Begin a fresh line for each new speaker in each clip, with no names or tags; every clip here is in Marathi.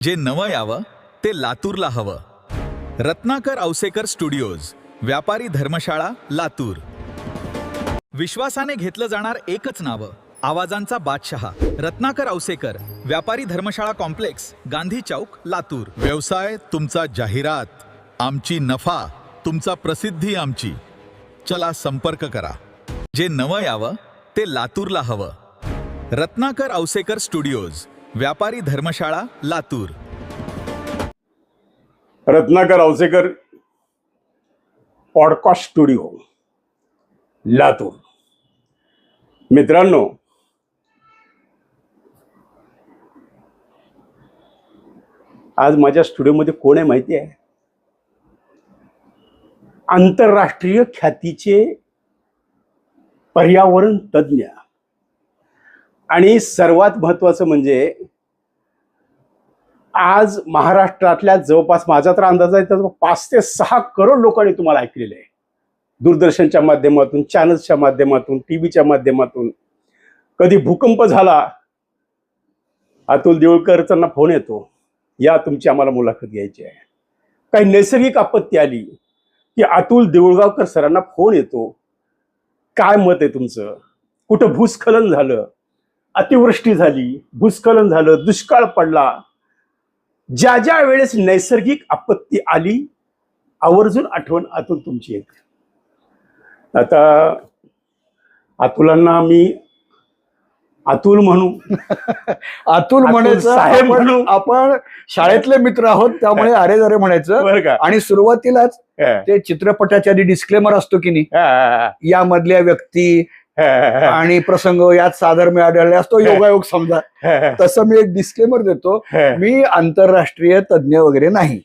जे नवं यावं ते लातूरला हवं. रत्नाकर औसेकर स्टुडिओज, व्यापारी धर्मशाळा, लातूर. विश्वासाने घेतलं जाणार एकच नावं, आवाजांचा बादशहा रत्नाकर औसेकर, व्यापारी धर्मशाळा कॉम्प्लेक्स, गांधी चौक, लातूर. व्यवसाय तुमचा, जाहिरात आमची, नफा तुमचा, प्रसिद्धी आमची. चला संपर्क करा. जे नवं यावं ते लातूरला हवं. रत्नाकर औसेकर स्टुडिओज, व्यापारी धर्मशाळा, लातूर.
Ratnakar Ausekar podcast studio, Latur. मित्रांनो, आज माझ्या स्टुडिओमध्ये कोण आहे माहिती आहे? आंतरराष्ट्रीय ख्यातीचे पर्यावरण तज्ज्ञ आणि सर्वात महत्त्वाचं म्हणजे आज महाराष्ट्रातल्या जवळपास, माझा तर अंदाज आहे तर 5 ते 6 करोड लोकांनी तुम्हाला ऐकलेलं आहे. दूरदर्शनच्या माध्यमातून, चॅनल्सच्या माध्यमातून, टीव्हीच्या माध्यमातून. कधी भूकंप झाला, अतुल देऊळकरांना फोन येतो, या तुमची आम्हाला मुलाखत घ्यायची आहे. काही नैसर्गिक आपत्ती आली की अतुल देऊळगावकर सरांना फोन येतो, काय मत आहे तुमचं? कुठं भूस्खलन झालं, अतिवृष्टी झाली, भूस्खलन झालं, दुष्काळ पडला, ज्या ज्या वेळेस नैसर्गिक आपत्ती आली, आवर्जून आठवण अतुल तुमची येते. आता अतुलांना मी अतुल म्हणू,
अतुल म्हणायचं,
साहेब म्हणू.
आपण शाळेतले मित्र आहोत त्यामुळे अरे जरे म्हणायचं.
बरं का?
आणि सुरुवातीलाच ते चित्रपटाच्या आधी डिस्क्लेमर असतो की नाही, यामधल्या व्यक्ती आणि प्रसंग यात सादर आढळले असतो, योगायोग समजा, तसं मी एक डिस्क्लेमर देतो, मी आंतरराष्ट्रीय तज्ज्ञ वगैरे नाही.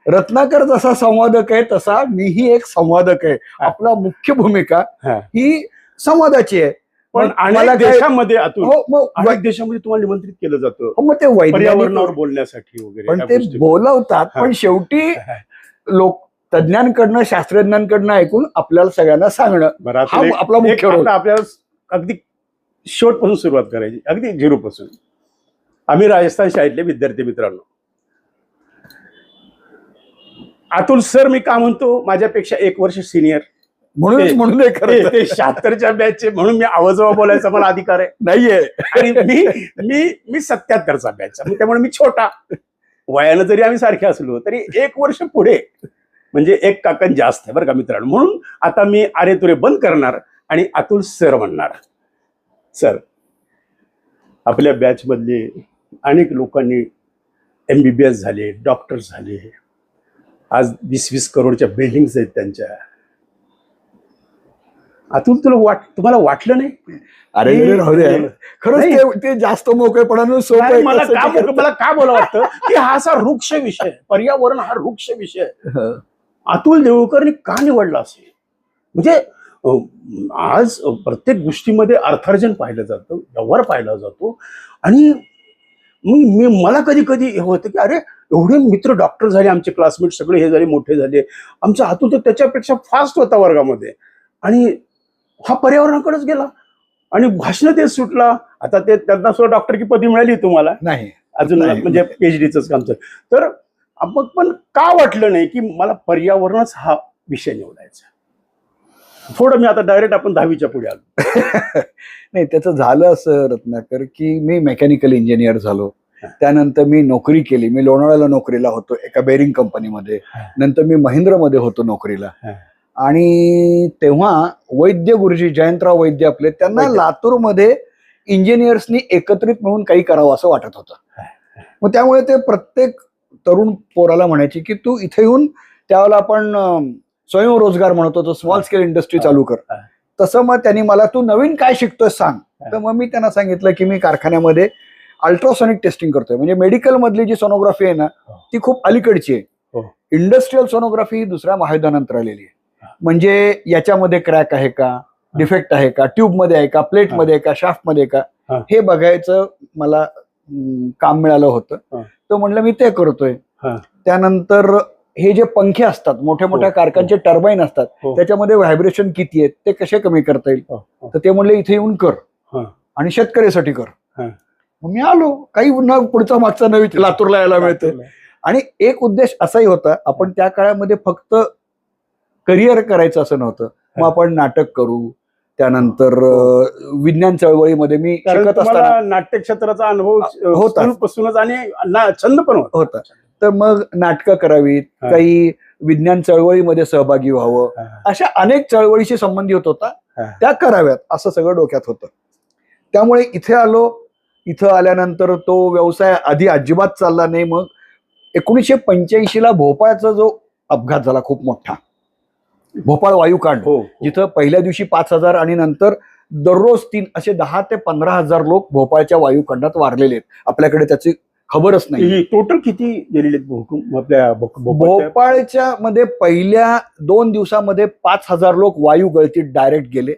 रत्नाकर जसा संवादक आहे तसा मीही एक संवादक आहे. आपला मुख्य भूमिका ही संवादाची आहे.
पण अनेक देशामध्ये अतुल, अनेक देशामध्ये तुम्हाला निमंत्रित केलं जातं,
मग ते
पर्यावरणावर बोलण्यासाठी वगैरे.
पण ते बोलवतात, पण शेवटी लोक तज्ञांकडनं, शास्त्रज्ञांकडनं ऐकून आपल्याला सगळ्यांना सांगणं, हा आपला मुख्य रोल.
आपल्याला अगदी शेवटपासून सुरुवात करायची, अगदी झिरो पासून. आम्ही राजस्थान शाळेतले विद्यार्थी मित्रांनो. अतुल सर मी का म्हणतो, माझ्यापेक्षा 1 वर्ष सिनियर,
म्हणून
ते 76च्या बॅचचे, म्हणून मी आवाजवा बोलायचा मला अधिकार आहे
नाहीये.
आणि मी 77चा बॅचचा, त्यामुळे मी छोटा. वयानं जरी आम्ही सारखे असलो तरी 1 वर्ष पुढे, म्हणजे 1 काकण जास्त आहे बरं का मित्रांनो. म्हणून आता मी अरे तुरे बंद करणार आणि अतुल सर म्हणणार. सर, आपल्या बॅच मधले अनेक लोकांनी MBBS झाले, डॉक्टर झाले, आज 20-20 करोडच्या बिल्डिंग्स आहेत त्यांच्या. अतुल, तुम्हाला वाटलं नाही?
अरे राहू दे, खरंच ते जास्त मोकळेपणानं सोपं.
मला का बोला वाटतं की हा असा वृक्ष विषय, पर्यावरण हा वृक्ष विषय अतुल देऊळकरनी का निवडला असेल? म्हणजे आज प्रत्येक गोष्टीमध्ये अर्थार्जन पाहिलं जातं, व्यवहार पाहिला जातो. आणि मग मला कधी कधी हे होतं की अरे, एवढे मित्र डॉक्टर झाले, आमचे क्लासमेट सगळे हे झाले, मोठे झाले. आमचा अतुल तर त्याच्यापेक्षा फास्ट होता वर्गामध्ये, आणि हा पर्यावरणाकडेच गेला आणि भाषण तेच सुटला. आता ते त्यांना सुद्धा डॉक्टर की पदवी मिळाली तुम्हाला
नाही
अजून, म्हणजे PhDच काम. तर मग पण का वाटलं नाही की मला पर्यावरणच हा विषय निवडायचा? थोडं मी आता डायरेक्ट आपण 10वीच्या पुढे आलो.
नाही, त्याचं झालं असं रत्नाकर की मी मेकॅनिकल इंजिनियर झालो, त्यानंतर मी नोकरी केली. मी लोणावळ्याला नोकरीला होतो एका बेरिंग कंपनीमध्ये, नंतर मी महिंद्रामध्ये होतो नोकरीला. आणि तेव्हा वैद्य गुरुजी जयंतराव वैद्य आपले, त्यांना लातूरमध्ये इंजिनियर्सनी एकत्रित मिळून काही करावं असं वाटत होतं. मग त्यामुळे ते प्रत्येक तरुण पोराला म्हणायचे की तू इथे येऊन, त्यावेळेला आपण स्वयंरोजगार म्हणतो, तो स्मॉल स्केल इंडस्ट्री चालू कर. तसं मग त्यांनी मला, तू नवीन काय शिकतोय सांग. तर मग मी त्यांना सांगितलं की मी कारखान्यामध्ये अल्ट्रासॉनिक टेस्टिंग करतोय. म्हणजे मेडिकल मधली जी सोनोग्राफी आहे ना, ती खूप अलीकडची आहे. इंडस्ट्रियल सोनोग्राफी दुसऱ्या महायुद्धानंतर आलेली आहे. म्हणजे याच्यामध्ये क्रॅक आहे का, डिफेक्ट आहे का, ट्यूबमध्ये आहे का, प्लेटमध्ये आहे का, शाफ्टमध्ये आहे का, हे बघायचं मला काम मिळालं होतं. तो म्हणलं मी ते करतोय. त्यानंतर हे जे पंखे असतात, मोठ्या मोठ्या कारखान्याचे टर्बाईन असतात, त्याच्यामध्ये व्हायब्रेशन किती आहेत, ते कसे कमी करता येईल. तर ते म्हणले इथे येऊन कर आणि शेतकऱ्यासाठी कर. मग मी आलो, काही न पुढचा मागचा न विचार, लातूरला यायला मिळतं. आणि एक उद्देश असाही होता, आपण त्या काळामध्ये फक्त करिअर करायचं असं नव्हतं. मग आपण नाटक करू, त्यानंतर विज्ञान चळवळीमध्ये मी शिकत असताना
नाट्य क्षेत्राचा अनुभव
होता.
पासूनच आणि छंद पण
होता. तर मग नाटकं करावीत, काही विज्ञान चळवळीमध्ये सहभागी व्हावं, अशा अनेक चळवळीशी संबंधित होता, त्या कराव्यात असं सगळं डोक्यात होतं. त्यामुळे इथे आलो. इथं आल्यानंतर तो व्यवसाय आधी अजिबात चालला नाही. मग 1985ला भोपाळचा जो अपघात झाला खूप मोठा, भोपाळ वायुकांड, जिथं पहिल्या दिवशी 5,000 आणि नंतर दररोज 3 असे 10 ते 15,000 लोक भोपाळच्या वायुकांडात वारलेले आहेत. आपल्याकडे त्याची खबरच नाही.
टोटल किती गेलेले आपल्या
भोपाळच्या मध्ये पहिल्या 2 दिवसामध्ये 5,000 लोक वायू गळतीत डायरेक्ट गेले.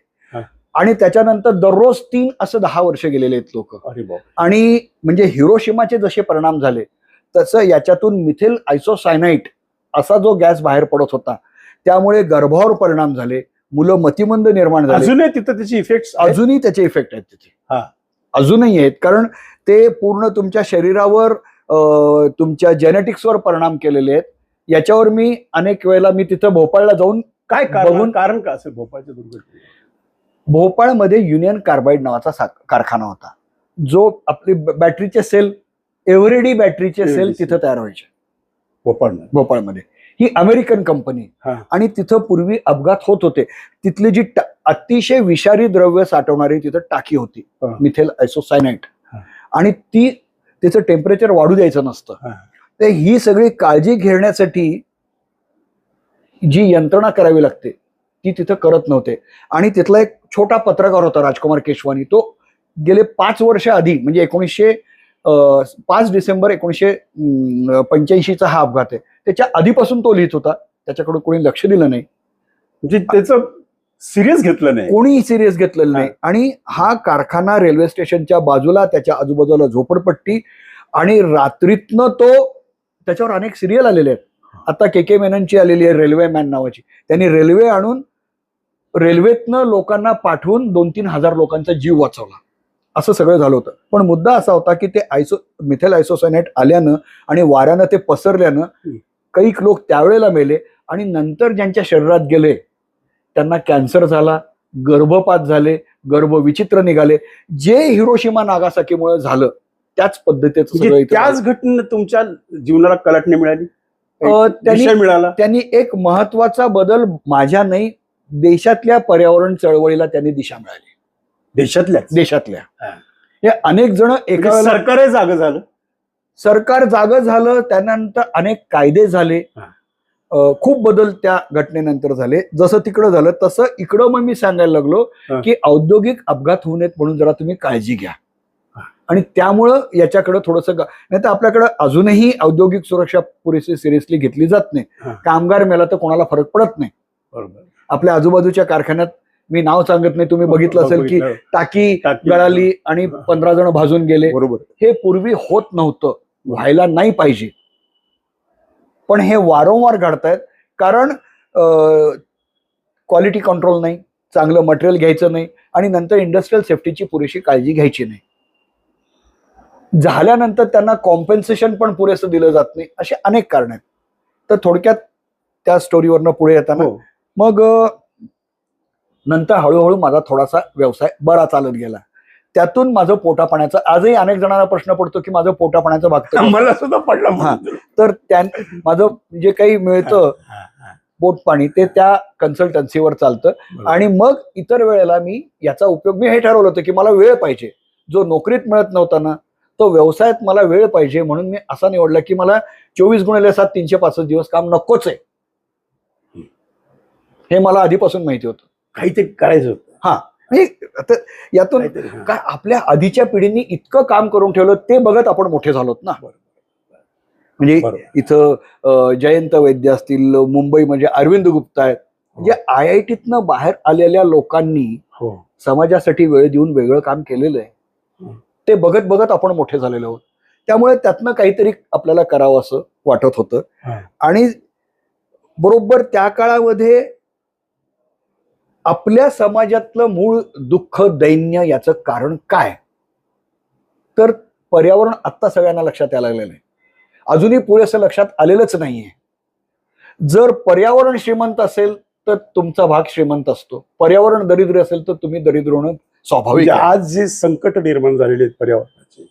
आणि त्याच्यानंतर दररोज 3 असं 10 वर्ष गेलेले आहेत लोक. आणि म्हणजे हिरोशिमाचे जसे परिणाम झाले तसं याच्यातून मिथेल आयसोसायनाइट असा जो गॅस बाहेर पडत होता, त्यामुळे गर्भावर परिणाम झाले, मुलं मतिमंद निर्माण झाले.
अजूनही तिथं त्याचे इफेक्ट
अजूनही त्याचे इफेक्ट आहेत तिथे, अजूनही आहेत. कारण ते पूर्ण तुमच्या शरीरावर, तुमच्या जेनेटिक्सवर परिणाम केलेले आहेत. याच्यावर मी अनेक वेळेला मी तिथं भोपाळला जाऊन
काय कारण का असेल भोपाळच्या दुर्घटनेचं?
भोपाळमध्ये युनियन कार्बाइड नावाचा कारखाना होता, जो आपली बॅटरीचे सेल, एव्हरेडी बॅटरीचे सेल तिथं तयार व्हायचे भोपाळमध्ये. ही अमेरिकन कंपनी. आणि तिथं पूर्वी अपघात होत होते. तिथली जी अतिशय विषारी द्रव्य साठवणारी तिथं टाकी होती, मिथेल आयसोसायनाइट, आणि तिचं टेम्परेचर वाढू द्यायचं नसतं. तर ही सगळी काळजी घेण्यासाठी जी यंत्रणा करावी लागते ती तिथं करत नव्हते. आणि तिथला एक छोटा पत्रकार होता राजकुमार केशवानी, तो गेले 5 वर्ष आधी, म्हणजे 5 डिसेंबर 1985चा हा अपघात आहे, त्याच्या आधीपासून तो लिहित होता. त्याच्याकडे कोणी लक्ष दिलं नाही,
म्हणजे त्याचं सिरियस घेतलं नाही,
कोणीही सिरियस घेतलेलं नाही. आणि हा कारखाना रेल्वे स्टेशनच्या बाजूला, त्याच्या आजूबाजूला झोपडपट्टी, आणि रात्रीतनं तो, त्याच्यावर अनेक सिरियल आलेले आहेत. आता के मेननची आलेली आहे रेल्वे मॅन नावाची. त्यांनी रेल्वे आणून रेल्वेतनं लोकांना पाठवून 2-3 हजार लोकांचा जीव वाचवला. असं सगळं झालं होतं. पण मुद्दा असा होता की ते मिथेल आयसोसायनाइट आल्यानं आणि वाऱ्यानं ते पसरल्यानं काही लोक त्यावेळेला मेले. आणि नंतर ज्यांच्या शरीरात गेले त्यांना कॅन्सर झाला, गर्भपात झाले, गर्भ विचित्र निघाले. जे हिरोशिमा नागासाकीमुळे झालं त्याच पद्धतीचं सगळं.
त्याच घटनेनं तुमच्या जीवनाला कलाटणी मिळाली,
त्यांनी एक महत्वाचा बदल माझ्या नाही, देशातल्या पर्यावरण चळवळीला त्यांनी दिशा मिळाली. देशातल्या हे अनेक जण एका सरकार जागं झालं. त्यानंतर अनेक कायदे झाले, खूप बदल त्या घटनेनंतर झाले. जसं तिकडं झालं तसं इकडं मग मी सांगायला लागलो की औद्योगिक अपघात होऊ नयेत म्हणून जरा तुम्ही काळजी घ्या. आणि त्यामुळं याच्याकडे थोडंसं, नाही तर आपल्याकडे अजूनही औद्योगिक सुरक्षा पुरेशी सिरियसली घेतली जात नाही. कामगार मेला तर कोणाला फरक पडत नाही. आपल्या आजूबाजूच्या कारखान्यात, मी नाव सांगत नाही, तुम्ही बघितलं असेल की टाकी गळाली आणि 15 जण भाजून गेले. हे पूर्वी होत नव्हतं, व्हायला नाही पाहिजे, पण हे वारंवार घडतायत. कारण क्वालिटी कंट्रोल नाही, चांगलं मटेरियल घ्यायचं नाही, आणि नंतर इंडस्ट्रियल सेफ्टीची पुरेशी काळजी घ्यायची नाही. झाल्यानंतर त्यांना कॉम्पेन्सेशन पण पुरेसं दिलं जात नाही. असे अनेक कारण आहेत. तर थोडक्यात त्या स्टोरीवरनं पुढे येताना मग नंतर हळूहळू माझा थोडासा व्यवसाय बरा चालत गेला. त्यातून माझं पोटापाण्याचं, आजही अनेक जणांना प्रश्न पडतो की माझं पोटापाण्याचं भागतं,
मला सुद्धा पडला.
तर माझं जे काही मिळतं पोटपाणी ते त्या कन्सल्टन्सीवर चालतं. आणि मग इतर वेळेला मी याचा उपयोग, मी हे ठरवलं होतं की मला वेळ पाहिजे, जो नोकरीत मिळत नव्हता ना तो व्यवसायात मला वेळ पाहिजे. म्हणून मी असा निवडला की मला 24x7 365 दिवस काम नकोच आहे. हे मला आधीपासून माहिती होतं,
काहीतरी करायचं होतं.
यातून काय आपल्या आधीच्या पिढींनी इतकं काम करून ठेवलं ते बघत आपण मोठे झालोत ना. म्हणजे इथं जयंत वैद्य असतील, मुंबई म्हणजे अरविंद गुप्ता आहेत, म्हणजे IITतनं बाहेर आलेल्या लोकांनी समाजासाठी वेळ देऊन वेगळं काम केलेलं आहे. ते बघत बघत आपण मोठे झालेलो आहोत. त्यामुळे त्यातनं काहीतरी आपल्याला करावं असं वाटत होतं. आणि बरोबर त्या काळामध्ये आपल्या समाजातलं मूळ दुःख, दैन्य याचं कारण काय, तर पर्यावरण आत्ता सगळ्यांना लक्षात यायला लागलेलं आहे. अजूनही पुरेसं लक्षात आलेलंच नाहीये. जर पर्यावरण श्रीमंत असेल तर तुमचा भाग श्रीमंत असतो, पर्यावरण दरिद्र असेल तर तुम्ही दरिद्र होणं स्वाभाविक
म्हणजे
आहे.
आज जे संकट निर्माण झालेले आहेत पर्यावरणाचे,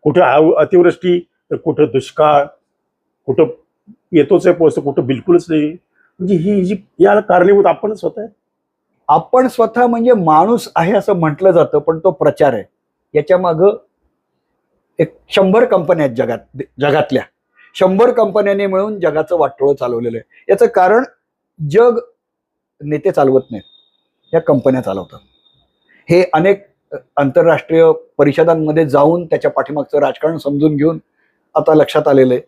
कुठं अतिवृष्टी तर कुठं दुष्काळ, कुठं येतोच आहे पाऊस, कुठं बिलकुलच नाही. म्हणजे ही जी याला कारणीभूत आपणच होत आहे.
आपण स्वतः म्हणजे माणूस आहे असं म्हटलं जातं, पण तो प्रचार आहे. याच्या मागं एक 100 कंपन्या आहेत जगातल्या 100 कंपन्यांनी मिळून जगाचं वाटोळं चालवलेलं आहे. याचं कारण जग नेते चालवत नाहीत, या कंपन्या चालवतात. हे अनेक आंतरराष्ट्रीय परिषदांमध्ये जाऊन त्याच्या पाठीमागचं राजकारण समजून घेऊन आता लक्षात आलेलं आहे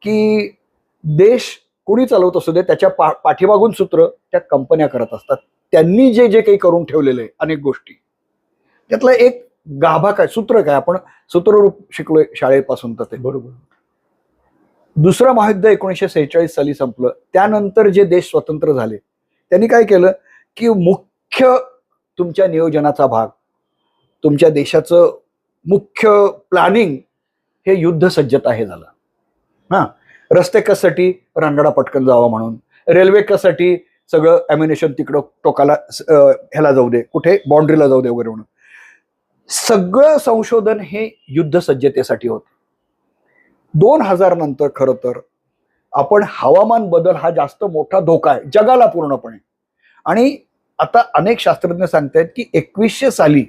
की देश कोणी चालवत असू दे, त्याच्या पाठीमागून सूत्र त्या कंपन्या करत असतात. त्यांनी जे जे काही करून ठेवलेलं आहे अनेक गोष्टी, त्यातलं एक गाभा काय, सूत्र काय, आपण सूत्ररूप शिकलोय शाळेपासून. तर ते
बरोबर.
दुसरं महायुद्ध 1946 साली संपलं. त्यानंतर जे देश स्वतंत्र झाले त्यांनी काय केलं की मुख्य तुमच्या नियोजनाचा भाग, तुमच्या देशाचं मुख्य प्लॅनिंग हे युद्ध सज्जता हे झालं. हा, रस्ते कशासाठी, रानगडा पटकन जावा म्हणून, रेल्वे कशासाठी, सगळं अम्युनिशन तिकडं टोकाला ह्याला जाऊ दे, कुठे बाउंड्रीला जाऊ दे वगैरे म्हणून. सगळं संशोधन हे युद्ध सज्जतेसाठी होतं. 2000 नंतर खरं तर आपण हवामान बदल हा जास्त मोठा धोका आहे जगाला पूर्णपणे. आणि आता अनेक शास्त्रज्ञ सांगतायत की 2100 साली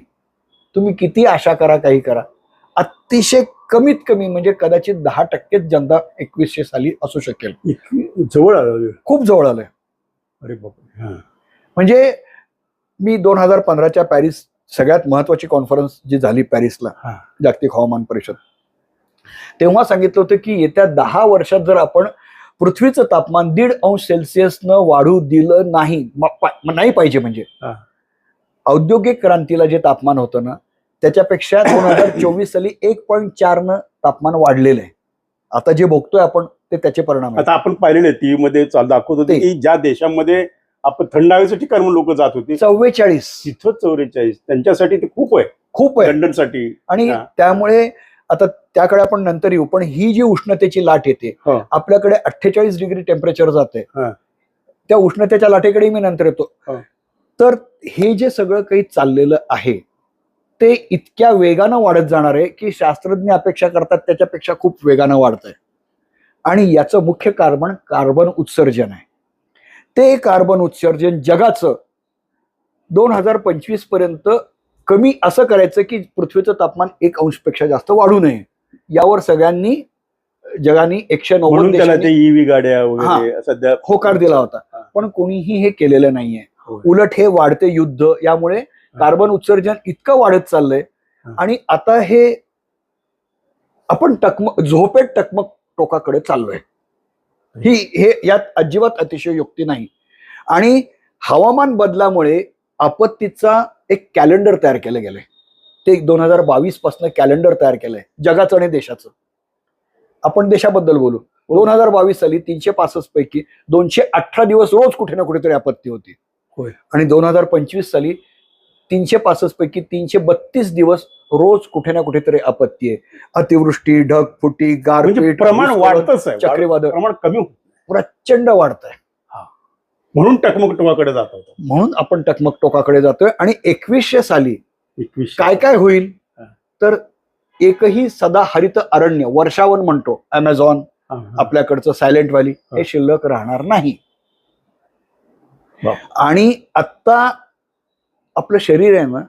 तुम्ही किती आशा करा, काही करा, अतिशय कमीत कमी म्हणजे कदाचित 10% जनता 2100 साली असू शकेल.
जवळ आलं,
खूप जवळ आलंय.
अरे बापरे.
म्हणजे मी 2015च्या पॅरिस, सगळ्यात महत्वाची कॉन्फरन्स जी झाली पॅरिसला, जागतिक हवामान परिषद, तेव्हा सांगितलं होतं की येत्या 10 वर्षात जर आपण पृथ्वीचं तापमान 1.5 सेल्सिअसनं वाढू दिलं नाही पाहिजे, म्हणजे औद्योगिक क्रांतीला जे तापमान होतं ना त्याच्यापेक्षा 2024 साली 1.4 तापमान वाढलेलं आहे. आता जे बघतोय आपण ते त्याचे परिणाम.
आता आपण पाहिलेले टीव्ही मध्ये दाखवत होते की ज्या देशांमध्ये आपण थंड हवेचं ठिकाण म्हणून लोक जात होते
44,
तिथं 44, त्यांच्यासाठी ते खूप आहे,
खूप आहे
लंडनसाठी.
आणि त्यामुळे आता त्याकडे आपण नंतर येऊ, पण ही जी उष्णतेची लाट येते आपल्याकडे 48 डिग्री टेम्परेचर जाते, त्या उष्णतेच्या लाटेकडे मी नंतर येतो. तर हे जे सगळं काही चाललेलं आहे ते इतक्या वेगानं वाढत जाणार आहे की शास्त्रज्ञ अपेक्षा करतात त्याच्यापेक्षा खूप वेगानं वाढत आहे. आणि याचं मुख्य कारण कार्बन उत्सर्जन आहे. ते कार्बन उत्सर्जन जगाचं 2025 पर्यंत कमी असं करायचं की पृथ्वीचं तापमान 1 अंशपेक्षा जास्त वाढू नये. यावर सगळ्यांनी जगाने 190
देशांनी ईव्ही गाड्या वगैरे सध्या
होकार दिला होता, पण कोणीही हे केलेलं नाहीये. उलट हे वाढते युद्ध यामुळे कार्बन उत्सर्जन इतकं वाढत चाललंय आणि आता हे आपण झोपेत टकमक टोकाकडे चाललोय. हे यात अजिबात अतिशयोक्ती नाही. आणि हवामान बदलामुळे आपत्तीचा एक कॅलेंडर तयार केलं गेलंय. ते 2022 पासून कॅलेंडर तयार केलंय जगाचं आणि देशाचं. आपण देशाबद्दल बोलू. 2022 साली 365 पैकी 218 दिवस रोज कुठे ना कुठेतरी आपत्ती होती. आणि 2025 साली 365 पैकी 332 दिवस रोज कुठे ना कुठेतरी आपत्ती आहे. अतिवृष्टी, ढगफुटी, गारपीट,
प्रमाण वाढतच आहे,
चक्रीवादळ
प्रमाण कमी
प्रचंड वाढत आहे.
म्हणून टकमक टोकाकडे जात होतो,
म्हणून आपण टकमक टोकाकडे जातोय. आणि 2100 साली काय काय होईल तर एकही सदा हरित अरण्य, वर्षावन म्हणतो अमेझॉन, आपल्याकडचं सायलेंट व्हॅली, हे शिल्लक राहणार नाही. आणि आता आपलं शरीर आहे ना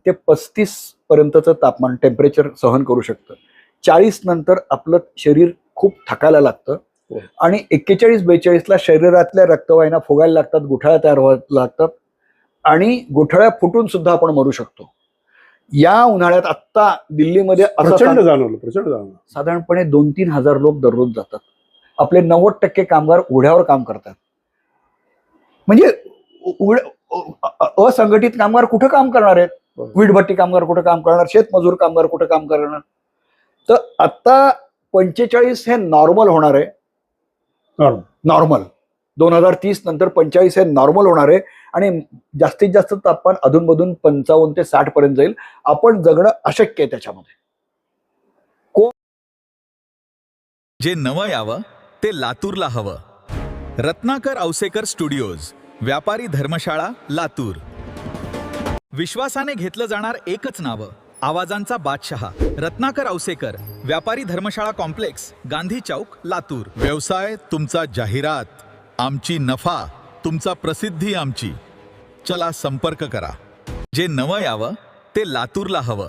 ते 35 पर्यंतचं तापमान टेम्परेचर सहन करू शकतं. 40 नंतर आपलं शरीर खूप थकायला लागतं आणि 41-42 ला शरीरातल्या रक्तवाहिन्या फुगायला लागतात, गुठळ्या तयार व्हायला लागतात आणि गुठळ्या फुटून सुद्धा आपण मरू शकतो. या उन्हाळ्यात आता दिल्लीमध्ये
प्रचंड जाणवलं.
साधारणपणे 2-3 हजार लोक दररोज जातात. आपले 90% कामगार उघड्यावर काम करतात. म्हणजे असंघटित कामगार कुठं काम करणार आहेत? वीटभट्टी कामगार कुठं काम करणार? शेतमजूर कामगार कुठं काम करणार? तर आता 45 हे नॉर्मल होणार आहे. नॉर्मल 2030 नंतर 45 हे नॉर्मल होणार आहे. आणि जास्तीत जास्त तापमान अधूनमधून 55 ते 60 पर्यंत जाईल. आपण जगणं अशक्य आहे त्याच्यामध्ये.
जे नवं यावं ते लातूरला हवं. रत्नाकर औसेकर स्टुडिओज, व्यापारी धर्मशाळा, लातूर. विश्वासाने घेतलं जाणार एकच नावं, आवाजांचा बादशहा. रत्नाकर औसेकर, व्यापारी धर्मशाळा कॉम्प्लेक्स, गांधी चौक, लातूर. व्यवसाय तुमचा, जाहिरात आमची, नफा तुमचा, प्रसिद्धी आमची. चला संपर्क करा. जे नवं यावं ते लातूरला हवं.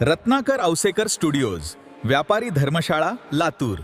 रत्नाकर औसेकर स्टुडिओज, व्यापारी धर्मशाळा, लातूर.